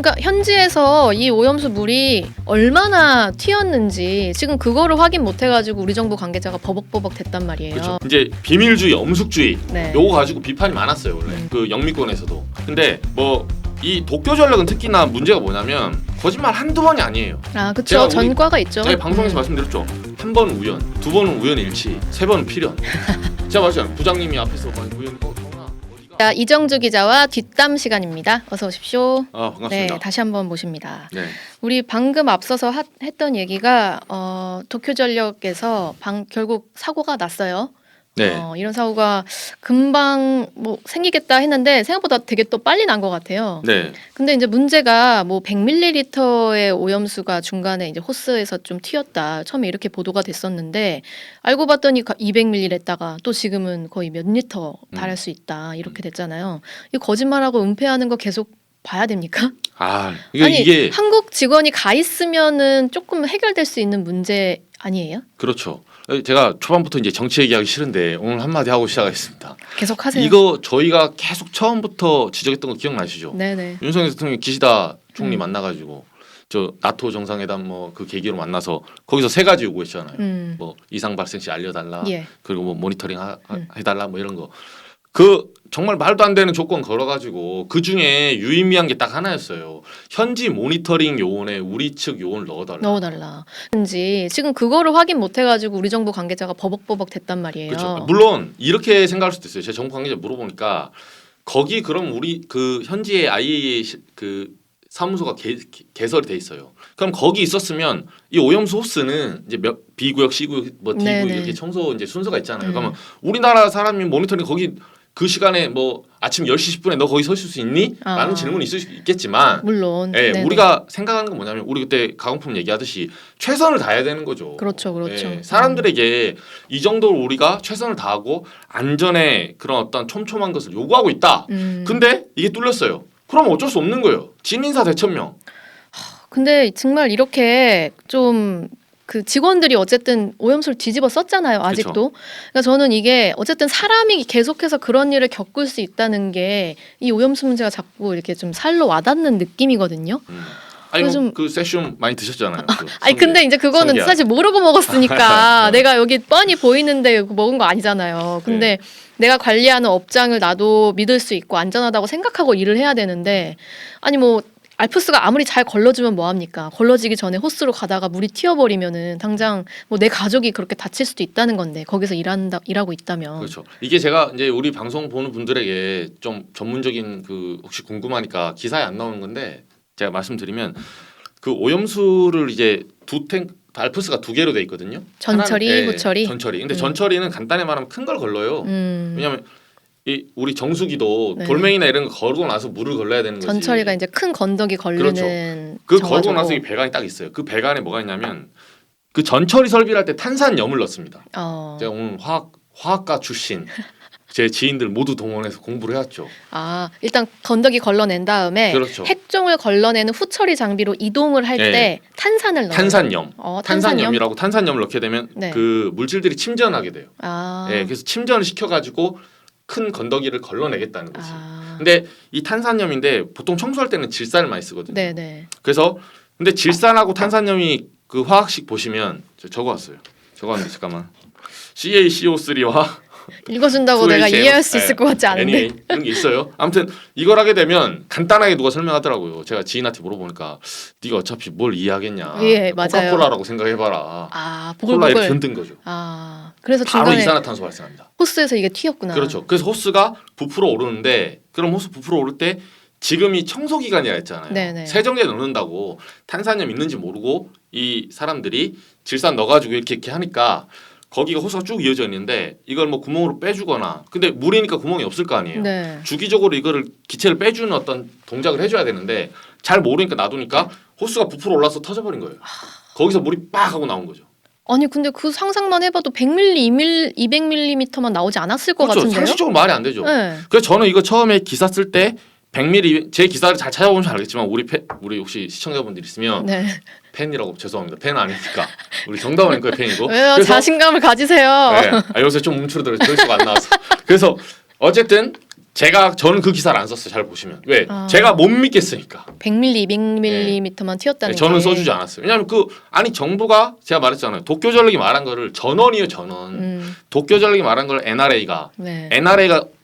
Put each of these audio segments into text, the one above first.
그러니까 현지에서 이 오염수 물이 얼마나 튀었는지 지금 그거를 확인 못 해가지고 우리 정부 관계자가 버벅버벅 됐단 말이에요. 그렇죠. 이제 비밀주의, 엄숙주의 네. 요거 가지고 비판이 많았어요 원래 그 영미권에서도. 근데 뭐 이 도쿄전력은 특히나 문제가 뭐냐면 거짓말 한두 번이 아니에요. 아, 제가 그렇죠. 우리- 전과가 있죠. 제가 방송에서 말씀드렸죠. 한 번은 우연, 두 번은 우연일치, 세 번은 필연. 제가 말했잖아요. 부장님이 앞에서 막 우연히 성아 어디가? 자, 이정주 기자와 뒷담 시간입니다. 어서 오십시오. 아 반갑습니다. 네, 다시 한번 모십니다. 네. 우리 방금 앞서서 했던 얘기가 도쿄전력에서 결국 사고가 났어요. 네. 이런 사고가 금방 뭐 생기겠다 했는데 생각보다 되게 또 빨리 난 것 같아요. 네. 근데 이제 문제가 뭐 100ml의 오염수가 중간에 이제 호스에서 좀 튀었다. 처음에 이렇게 보도가 됐었는데 알고 봤더니 200ml랬다가 또 지금은 거의 몇 리터 달할 수 있다. 이렇게 됐잖아요. 이 거짓말하고 은폐하는 거 계속 봐야 됩니까? 아 아니, 이게 한국 직원이 가 있으면은 조금 해결될 수 있는 문제 아니에요? 그렇죠. 제가 초반부터 이제 정치 얘기하기 싫은데 오늘 한마디 하고 시작하겠습니다. 계속 하세요. 이거 저희가 계속 처음부터 지적했던 거 기억나시죠? 네네. 윤석열 대통령이 기시다 총리 만나가지고 저 나토 정상회담 뭐 그 계기로 만나서 거기서 세 가지 요구했잖아요. 뭐 이상 발생 시 알려달라. 예. 그리고 뭐 모니터링 해달라 뭐 이런 거. 그 정말 말도 안 되는 조건 걸어가지고 그 중에 유의미한 게 딱 하나였어요. 현지 모니터링 요원에 우리 측 요원을 넣어달라. 지 지금 그거를 확인 못 해가지고 우리 정부 관계자가 버벅버벅 됐단 말이에요. 그렇죠. 물론 이렇게 생각할 수도 있어요. 제 정부 관계자 물어보니까 거기 그럼 우리 그 현지의 IAEA 그 사무소가 개설이 돼 있어요. 그럼 거기 있었으면 이 오염수 호스는 이제 B구역, C구역, 뭐 D구역 네네. 이렇게 청소 이제 순서가 있잖아요. 그러면 우리나라 사람이 모니터링 거기 그 시간에 뭐 아침 10시 10분에 너 거기 서 있을 수 있니? 라는 질문이 있을 수 있겠지만 물론 예, 네네. 우리가 생각하는 건 뭐냐면 우리 그때 가공품 얘기하듯이 최선을 다해야 되는 거죠. 그렇죠. 예, 사람들에게 이 정도로 우리가 최선을 다하고 안전에 그런 어떤 촘촘한 것을 요구하고 있다. 근데 이게 뚫렸어요. 그럼 어쩔 수 없는 거예요. 진인사 대천명. 근데 정말 이렇게 좀 그 직원들이 어쨌든 오염수를 뒤집어 썼잖아요. 아직도. 그러니까 저는 이게 어쨌든 사람이 계속해서 그런 일을 겪을 수 있다는 게 이 오염수 문제가 자꾸 이렇게 좀 살로 와닿는 느낌이거든요. 아니 뭐 좀- 그 세슘 많이 드셨잖아요. 그 아니 근데 이제 그거는 성게알. 사실 모르고 먹었으니까 내가 여기 뻔히 보이는데 먹은 거 아니잖아요. 근데 내가 관리하는 업장을 나도 믿을 수 있고 안전하다고 생각하고 일을 해야 되는데 아니 뭐 알프스가 아무리 잘 걸러주면 뭐합니까? 걸러지기 전에 호스로 가다가 물이 튀어버리면은 당장 뭐 내 가족이 그렇게 다칠 수도 있다는 건데 거기서 일하고 있다면 그렇죠. 이게 제가 이제 우리 방송 보는 분들에게 좀 전문적인 그 혹시 궁금하니까 기사에 안 나오는 건데 제가 말씀드리면 그 오염수를 이제 알프스가 두 개로 돼 있거든요. 전처리, 하나는, 후처리? 전처리. 근데 전처리는 간단히 말하면 큰 걸 걸러요. 왜냐하면 이 우리 정수기도 네. 돌멩이나 이런 거 걸고 나서 물을 걸러야 되는 거지. 전처리가 이제 큰 건더기 걸리는 그렇죠. 그 걸고 정화조고. 나서 이 배관이 딱 있어요. 그 배관에 뭐가 있냐면 그 전처리 설비를 할 때 탄산염을 넣습니다. 제가 오늘 화학과 출신 제 지인들 모두 동원해서 공부를 해왔죠. 일단 건더기 걸러낸 다음에 그렇죠. 핵종을 걸러내는 후처리 장비로 이동을 할 때 네. 탄산을 넣어요. 탄산염. 탄산염? 탄산염이라고 탄산염을 넣게 되면 네. 그 물질들이 침전하게 돼요. 네. 그래서 침전을 시켜가지고 큰 건더기를 걸러내겠다는 거지. 근데 이 탄산염인데 보통 청소할 때는 질산을 많이 쓰거든요. 네네. 그래서 근데 질산하고 탄산염이 그 화학식 보시면 저 적어왔어요. 적어왔는데 잠깐만. CaCO3와 읽어준다고 내가 이해할 수 있을 것 같지 않은데. anyway, 이런 게 있어요. 아무튼 이걸 하게 되면 간단하게 누가 설명하더라고요. 제가 지인한테 물어보니까 네가 어차피 뭘 이해하겠냐. 예, 맞아요. 코카콜라라고 생각해봐라. 콜라 이렇게 보글보글. 흔든 거죠. 그래서 바로 중간에 이산화탄소 발생합니다. 호스에서 이게 튀었구나. 그렇죠. 그래서 호스가 부풀어 오르는데 그럼 호스 부풀어 오를 때 지금이 청소 기간이라 했잖아요. 네네. 세정기에 넣는다고 탄산염 있는지 모르고 이 사람들이 질산 넣어가지고 이렇게 하니까 거기가 호스가 쭉 이어져 있는데 이걸 뭐 구멍으로 빼주거나 근데 물이니까 구멍이 없을 거 아니에요. 네. 주기적으로 이거를 기체를 빼주는 어떤 동작을 해줘야 되는데 잘 모르니까 놔두니까 호스가 부풀어 올라서 터져버린 거예요. 거기서 물이 빡 하고 나온 거죠. 아니 근데 그 상상만 해봐도 100ml, 200ml만 나오지 않았을 것 그렇죠. 같은데요? 상식적으로 말이 안 되죠. 네. 그래서 저는 이거 처음에 기사 쓸 때 100ml 제 기사를 잘 찾아보면 알겠지만 우리 혹시 시청자분들 있으면 네. 팬이라고 죄송합니다. 팬 아니니까 우리 정다운 앵커의 팬이고. 왜요? 그래서 자신감을 가지세요. 네, 요새 좀 움츠러들어 조회수가 안 나와서. 그래서 어쨌든 저는 그 기사를 안 썼어요. 잘 보시면 왜? 아. 제가 못 믿겠으니까. 100mm, 200mm만 튀었다는 네, 저는 게. 써주지 않았어요. 왜냐하면 아니 정부가 제가 말했잖아요. 도쿄 전력이 말한 거를 전원이에요, 전원. 도쿄 전력이 말한 걸 NRA가 네.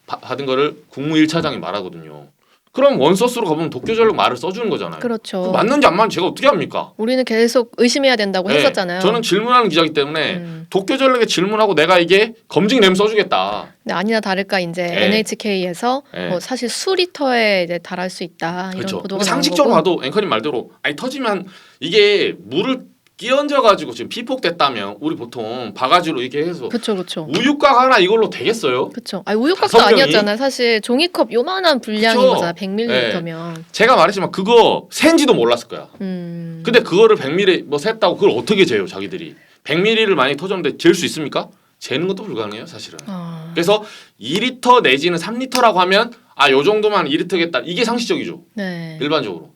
받은 거를 국무 1차장이 말하거든요. 그럼 원소스로 가보면 도쿄 전력 말을 써주는 거잖아요. 그렇죠. 맞는지 안 맞는지 제가 어떻게 합니까? 우리는 계속 의심해야 된다고 네, 했었잖아요. 저는 질문하는 기자이기 때문에 도쿄 전력에 질문하고 내가 이게 검증되면 써주겠다. 근데 아니나 다를까 이제 네. NHK에서 네. 뭐 사실 수리터에 이제 달할 수 있다 이런 그렇죠. 보도가 나온 상식적으로 거고. 봐도 앵커님 말대로 아니 터지면 이게 물을 끼얹어 가지고 지금 피폭됐다면 우리 보통 바가지로 이렇게 해서 그렇죠, 그렇죠. 우유곽 하나 이걸로 되겠어요? 그렇죠. 아니 우유곽도 5명이? 아니었잖아요. 사실 종이컵 요만한 분량인 그쵸. 거잖아. 100ml면. 제가 말했지만 그거 센지도 몰랐을 거야. 음. 근데 그거를 100ml 뭐 샜다고 그걸 어떻게 재요 자기들이? 100ml를 많이 터졌는데 잴 수 있습니까? 재는 것도 불가능해요 사실은. 아. 그래서 2리터 내지는 3리터라고 하면 요 정도만 2리터겠다. 이게 상식적이죠. 네. 일반적으로.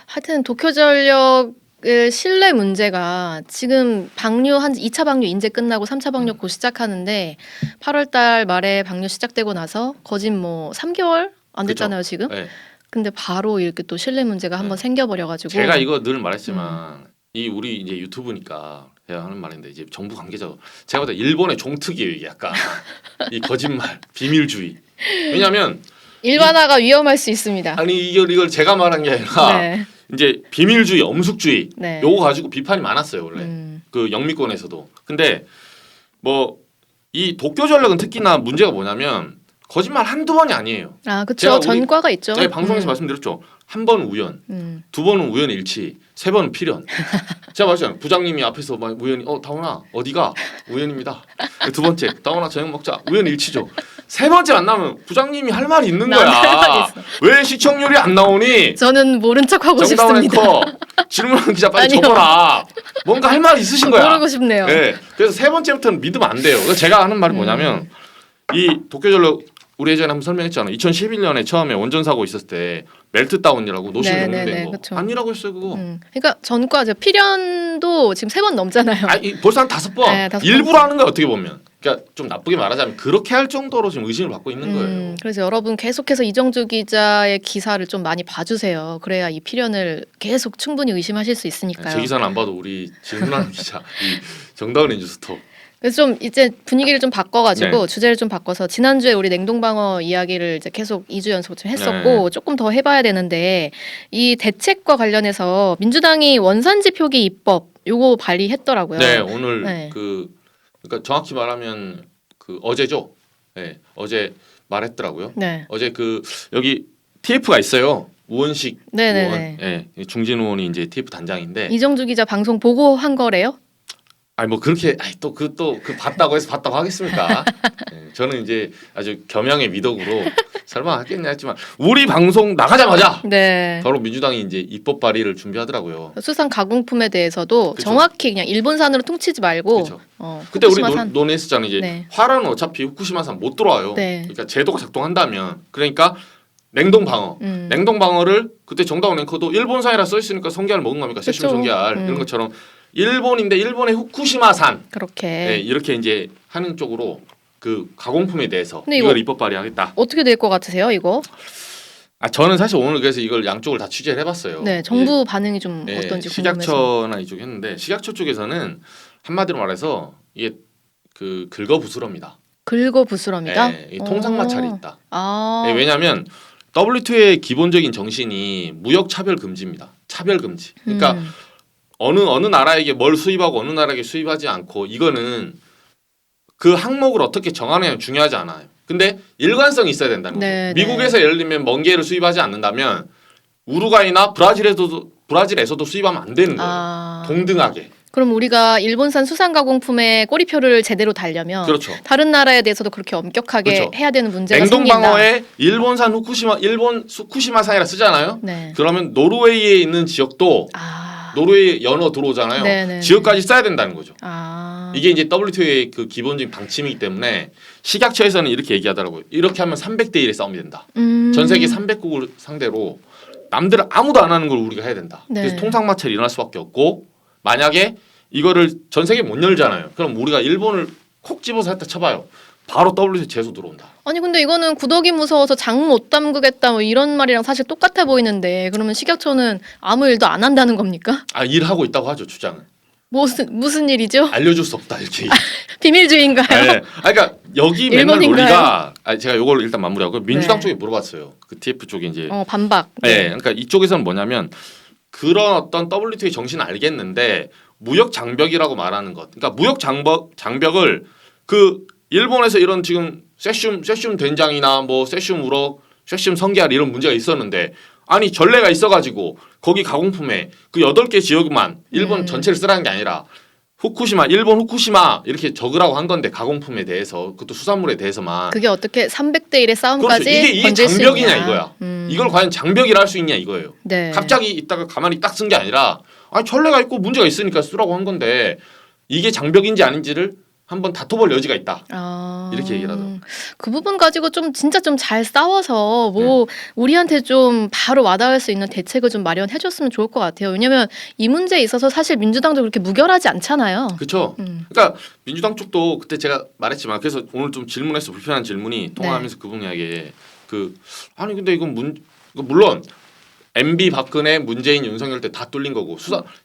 하여튼 도쿄전력의 신뢰 문제가 지금 방류 한 2차 방류 이제 끝나고 3차 방류 곧 시작하는데 8월 달 말에 방류 시작되고 나서 거진 뭐 3개월 안 됐잖아요, 지금. 네. 근데 바로 이렇게 또 신뢰 문제가 한번 생겨버려 가지고 제가 이거 늘 말했지만 이 우리 이제 유튜브니까 제가 하는 말인데 이제 정부 관계자 제가 볼 때 일본의 종특이에요 이게 약간 이 거짓말 비밀주의. 왜냐하면 일반화가 위험할 수 있습니다. 아니 이걸 제가 말한 게 아니라 네. 이제 비밀주의, 엄숙주의 네. 요거 가지고 비판이 많았어요 원래 음. 그 영미권에서도. 근데 뭐 이 도쿄전력은 특히나 문제가 뭐냐면 거짓말 한두 번이 아니에요. 아, 제가 그렇죠. 우리- 전과가 있죠. 제가 방송에서 말씀드렸죠. 한 번 우연, 두 번은 우연일치, 세 번은 필연. 제가 말했잖아요. 부장님이 앞에서 막 우연히 다원아 어디가? 우연입니다. 두 번째 다원아 저녁 먹자. 우연일치죠. 세 번째 만나면 부장님이 할 말이 있는 나는 할 말이 거야. 있어. 왜 시청률이 안 나오니? 저는 모른 척 하고 정다운 싶습니다. 앵커 질문하는 기자 빨리 아니요. 적어라. 뭔가 할 말 있으신 거야. 모르고 싶네요. 네. 그래서 세 번째부터는 믿으면 안 돼요. 그래서 제가 하는 말이 뭐냐면 이 도쿄전력 우리 예전에 한번 설명했잖아요. 2011년에 처음에 원전 사고 있었을 때 멜트다운이라고 노실 네, 용된 네, 네, 거 그쵸. 아니라고 했어요 그거. 그러니까 전과죠. 필연도 지금 3번 넘잖아요. 벌써 한 5번. 네, 5번. 일부러 하는 거야 어떻게 보면. 그러니까 좀 나쁘게 말하자면 그렇게 할 정도로 지금 의심을 받고 있는 거예요. 그래서 여러분 계속해서 이정주 기자의 기사를 좀 많이 봐주세요. 그래야 이 필연을 계속 충분히 의심하실 수 있으니까요. 제 기사는 안 봐도 우리 질문하는 기자 이 정다운 뉴스톱. 그래서 좀 이제 분위기를 좀 바꿔가지고 네. 주제를 좀 바꿔서 지난주에 우리 냉동방어 이야기를 이제 계속 2주 연속 좀 했었고 네. 조금 더 해봐야 되는데 이 대책과 관련해서 민주당이 원산지 표기 입법 요거 발의했더라고요. 네 오늘 네. 그러니까 정확히 말하면 그 어제죠. 네 어제 말했더라고요. 네. 어제 여기 TF가 있어요. 우원식 네네네. 의원, 중진 의원이 이제 TF 단장인데, 이정주 기자 방송 보고 한 거래요? 아니 뭐 그렇게 또 봤다고 해서 봤다고 하겠습니까? 저는 이제 아주 겸양의 미덕으로 설마 하겠냐 했지만 우리 방송 나가자마자 네. 바로 민주당이 이제 입법 발의를 준비하더라고요. 수산 가공품에 대해서도 그쵸. 정확히 그냥 일본산으로 퉁치지 말고 그쵸. 어, 그때 우리 후쿠시마산. 논의했었잖아요. 이제 네. 화랑은 어차피 후쿠시마산 못 들어와요. 네. 그러니까 제도가 작동한다면 그러니까 냉동 방어, 냉동 방어를 그때 정다운 앵커도 일본산이라 써 있으니까 성게알 먹은 겁니까? 세슈미 그쵸. 성게알 이런 것처럼 일본인데 일본의 후쿠시마산 그렇게. 네, 이렇게 이제 하는 쪽으로 그 가공품에 대해서 근데 이걸 이거 입법 발의하겠다. 어떻게 될 것 같으세요, 이거? 저는 사실 오늘 그래서 이걸 양쪽을 다 취재를 해봤어요. 네, 정부 반응이 좀 예, 어떤지 궁금해서. 식약처나 이쪽 했는데 식약처 쪽에서는 한마디로 말해서 이게 그 긁어부스럽니다. 긁어부스럼이다. 예, 이 통상 마찰이 있다. 아, 예, 왜냐하면 WTO의 기본적인 정신이 무역 차별 금지입니다. 차별 금지. 그러니까 어느 나라에게 뭘 수입하고 어느 나라에게 수입하지 않고 이거는 그 항목을 어떻게 정하느냐 중요하지 않아요. 근데 일관성이 있어야 된다는 거죠. 네, 미국에서 예를 들면 멍게를 수입하지 않는다면 우루과이나 브라질에서도 수입하면 안 되는 거예요. 아. 동등하게. 그럼 우리가 일본산 수산 가공품에 꼬리표를 제대로 달려면 그렇죠. 다른 나라에 대해서도 그렇게 엄격하게 그렇죠. 해야 되는 문제가 냉동 생긴다. 방어에 일본산 일본 후쿠시마산이라 쓰잖아요. 네. 그러면 노르웨이에 있는 지역도 아. 노르웨이 연어 들어오잖아요. 네네. 지역까지 써야 된다는 거죠. 아. 이게 이제 WTO의 그 기본적인 방침이기 때문에 식약처에서는 이렇게 얘기하더라고요. 이렇게 하면 300대 1의 싸움이 된다. 전 세계 300국을 상대로 남들은 아무도 안 하는 걸 우리가 해야 된다. 네. 그래서 통상마찰이 일어날 수밖에 없고 만약에 이거를 전 세계 못 열잖아요. 그럼 우리가 일본을 콕 집어서 했다 쳐봐요. 바로 WTO 제소 들어온다. 아니 근데 이거는 구더기 무서워서 장 못 담그겠다 뭐 이런 말이랑 사실 똑같아 보이는데 그러면 식약처는 아무 일도 안 한다는 겁니까? 아 일하고 있다고 하죠 주장은. 무슨 일이죠? 알려줄 수 없다 이렇게. 비밀주의인가요? 네. 그러니까 여기 맨날 일본인가요? 논리가 제가 이걸 일단 마무리하고 민주당 네. 쪽에 물어봤어요. 그 TF 쪽에 이제 반박. 네. 그러니까 이쪽에서는 뭐냐면 그런 어떤 WTO의 정신은 알겠는데 무역 장벽이라고 말하는 것. 그러니까 무역 장벽을 그 일본에서 이런 지금 세슘 된장이나 뭐 세슘 우럭, 세슘 성게알 이런 문제가 있었는데 아니 전례가 있어가지고 거기 가공품에 그 8개 지역만 일본 전체를 쓰라는 게 아니라 일본 후쿠시마 이렇게 적으라고 한 건데 가공품에 대해서 그것도 수산물에 대해서만 그게 어떻게 300대 1의 싸움까지 그렇죠. 이게 번질 수 장벽이냐 있냐. 이거야. 이걸 과연 장벽이라 할 수 있냐 이거예요. 네. 갑자기 있다가 가만히 딱 쓴 게 아니라 아니 전례가 있고 문제가 있으니까 쓰라고 한 건데 이게 장벽인지 아닌지를 한번 다퉈볼 여지가 있다. 이렇게 얘기를 하더라고요. 그 부분 가지고 좀 진짜 좀 잘 싸워서 뭐 우리한테 좀 바로 와닿을 수 있는 대책을 좀 마련해 줬으면 좋을 것 같아요. 왜냐면 이 문제에 있어서 사실 민주당도 그렇게 무결하지 않잖아요. 그렇죠. 그러니까 민주당 쪽도 그때 제가 말했지만 그래서 오늘 좀 질문해서 불편한 질문이 통화하면서 그분에게 아니 근데 이건 물론 MB 박근혜 문재인 윤석열 때 다 뚫린 거고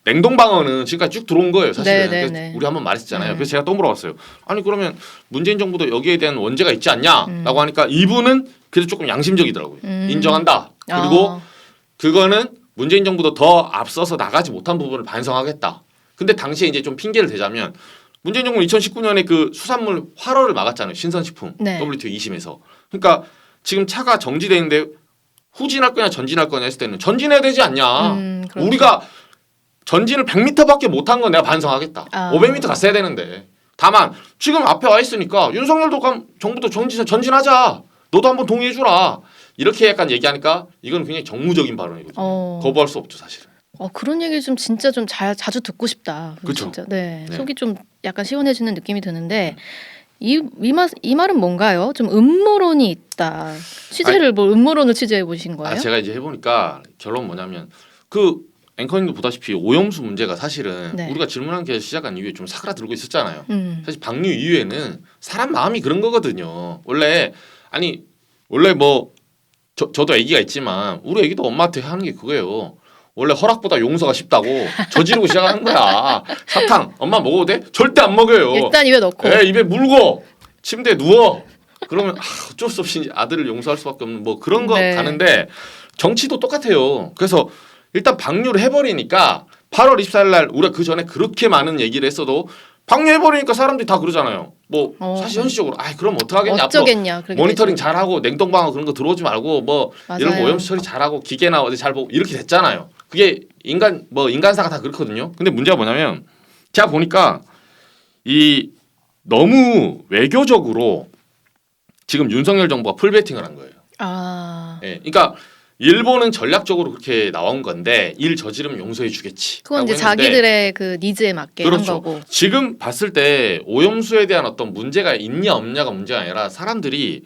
냉동 방어는 지금까지 쭉 들어온 거예요 사실은. 그래서 우리 한번 말했잖아요. 그래서 제가 또 물어봤어요. 아니 그러면 문재인 정부도 여기에 대한 원죄가 있지 않냐라고 하니까 이분은 그래도 조금 양심적이더라고요. 인정한다. 그리고 그거는 문재인 정부도 더 앞서서 나가지 못한 부분을 반성하겠다. 근데 당시에 이제 좀 핑계를 대자면 문재인 정부는 2019년에 그 수산물 활어를 막았잖아요. 신선식품 WTO 2심에서. 그러니까 지금 차가 정지돼 있는데 후진할 거냐 전진할 거냐 했을 때는 전진해야 되지 않냐. 그렇죠. 우리가 전진을 100m밖에 못한 건 내가 반성하겠다. 500m 갔어야 되는데. 다만 지금 앞에 와 있으니까 윤석열도 정부도 전진하자. 너도 한번 동의해주라. 이렇게 약간 얘기하니까 이건 굉장히 정무적인 발언이거든요. 거부할 수 없죠 사실은. 그런 얘기 좀 진짜 좀 자주 듣고 싶다. 그쵸? 진짜. 네. 속이 좀 약간 시원해지는 느낌이 드는데 이 말은 뭔가요? 좀 음모론이 있다. 취재를 뭐 음모론을 취재해 보신 거예요? 제가 이제 해보니까 결론 뭐냐면 그 앵커님도 보다시피 오염수 문제가 사실은 우리가 질문한 게 시작한 이후에 좀 사그라들고 있었잖아요. 사실 방류 이후에는 사람 마음이 그런 거거든요. 원래 뭐 저도 아기가 있지만 우리 아기도 엄마한테 하는 게 그거예요. 원래 허락보다 용서가 쉽다고 저지르고 시작하는 거야. 사탕 엄마 먹어도 돼? 절대 안 먹여요. 일단 입에 넣고. 입에 물고 침대에 누워. 그러면 어쩔 수 없이 아들을 용서할 수밖에 없는 뭐 그런 거 가는데 정치도 똑같아요. 그래서 일단 방류를 해버리니까 8월 24일 날 우리가 그 전에 그렇게 많은 얘기를 했어도 방류해버리니까 사람들이 다 그러잖아요. 뭐 사실 현실적으로 그럼 어떡하겠냐. 어쩌겠냐. 모니터링 잘하고 냉동방어 그런 거 들어오지 말고 뭐 이런 거 오염수 처리 잘하고 기계나 어디 잘 보고 이렇게 됐잖아요. 그게 인간사가 다 그렇거든요. 근데 문제가 뭐냐면 제가 보니까 너무 외교적으로 지금 윤석열 정부가 풀베팅을 한 거예요. 그러니까 일본은 전략적으로 그렇게 나온 건데 일 저지르면 용서해 주겠지. 그건 이제 자기들의 그 니즈에 맞게 한 거고. 지금 봤을 때 오염수에 대한 어떤 문제가 있냐 없냐가 문제가 아니라 사람들이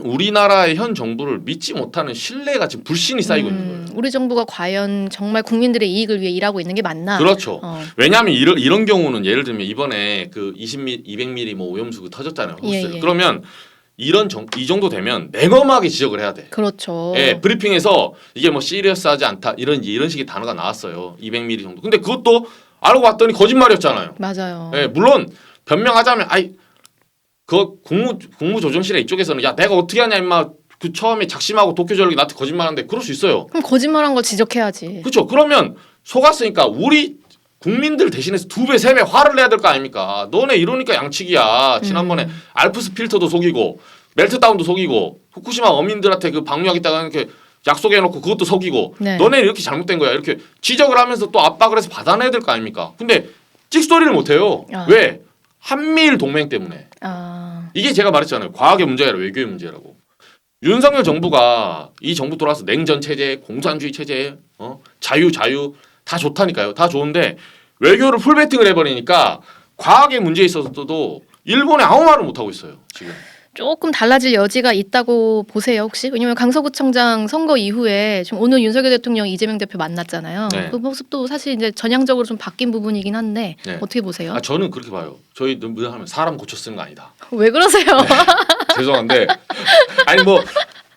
우리나라의 현 정부를 믿지 못하는 신뢰가 지금 불신이 쌓이고 있는 거예요. 우리 정부가 과연 정말 국민들의 이익을 위해 일하고 있는 게 맞나? 그렇죠. 왜냐하면 이런 경우는 예를 들면 이번에 그 200ml 뭐 오염수 터졌잖아요. 그러면 이 정도 되면 냉엄하게 지적을 해야 돼. 그렇죠. 브리핑에서 이게 뭐 시리어스하지 않다 이런 식의 단어가 나왔어요. 200ml 정도. 근데 그것도 알고 봤더니 거짓말이었잖아요. 맞아요. 물론 변명하자면 그 국무조정실에 이쪽에서는 야 내가 어떻게 하냐 임마 그 처음에 작심하고 도쿄 전력이 나한테 거짓말하는데 그럴 수 있어요. 그럼 거짓말한 거 지적해야지. 그렇죠. 그러면 속았으니까 우리 국민들 대신해서 2배, 3배 화를 내야 될 거 아닙니까? 너네 이러니까 양측이야. 지난번에 알프스 필터도 속이고 멜트다운도 속이고 후쿠시마 어민들한테 그 방류하겠다고 이렇게 약속해놓고 그것도 속이고 너네 이렇게 잘못된 거야. 이렇게 지적을 하면서 또 압박을 해서 받아내야 될 거 아닙니까? 근데 찍소리를 못해요. 왜? 한미일 동맹 때문에. 이게 제가 말했잖아요. 과학의 문제가 아니라 외교의 문제라고. 윤석열 정부가 이 정부 돌아서 냉전 체제, 공산주의 체제, 자유 다 좋다니까요. 다 좋은데 외교를 풀베팅을 해버리니까 과학의 문제에 있어서도 일본에 아무 말을 못 하고 있어요. 지금. 조금 달라질 여지가 있다고 보세요 혹시? 왜냐면 강서구청장 선거 이후에 지금 오늘 윤석열 대통령 이재명 대표 만났잖아요. 네. 그 모습도 사실 이제 전향적으로 좀 바뀐 부분이긴 한데 네. 어떻게 보세요? 아 저는 그렇게 봐요. 저희 늘 하면 사람 고쳐 쓰는 거 아니다. 왜 그러세요? 죄송한데 아니 뭐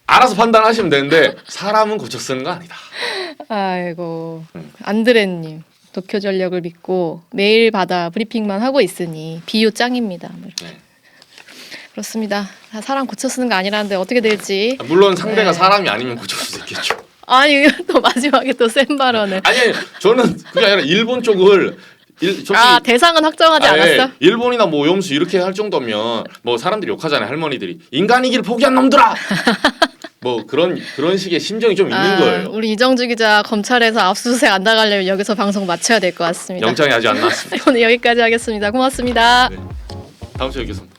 알아서 판단하시면 되는데 사람은 고쳐 쓰는 거 아니다. 아이고 안드레님 도쿄 전력을 믿고 매일마다 브리핑만 하고 있으니 비유 짱입니다. 뭐 이렇게. 네. 그렇습니다. 다 사람 고쳐 쓰는 거 아니라는데 어떻게 될지. 물론 상대가 네. 사람이 아니면 고칠 수도 있겠죠. 아니 또 마지막에 또 센 발언을. 아니 저는 그게 아니라 일본 쪽을 아 대상은 확정하지 않았어? 일본이나 뭐 오염수 이렇게 할 정도면 뭐 사람들이 욕하잖아요. 할머니들이 인간이기를 포기한 놈들아. 뭐 그런 식의 심정이 좀 있는 거예요. 우리 이정주 기자 검찰에서 압수수색 안 나가려면 여기서 방송 마쳐야 될 것 같습니다. 영장이 아직 안 나왔습니다. 오늘 여기까지 하겠습니다. 고맙습니다. 네. 다음 주에 뵙겠습니다.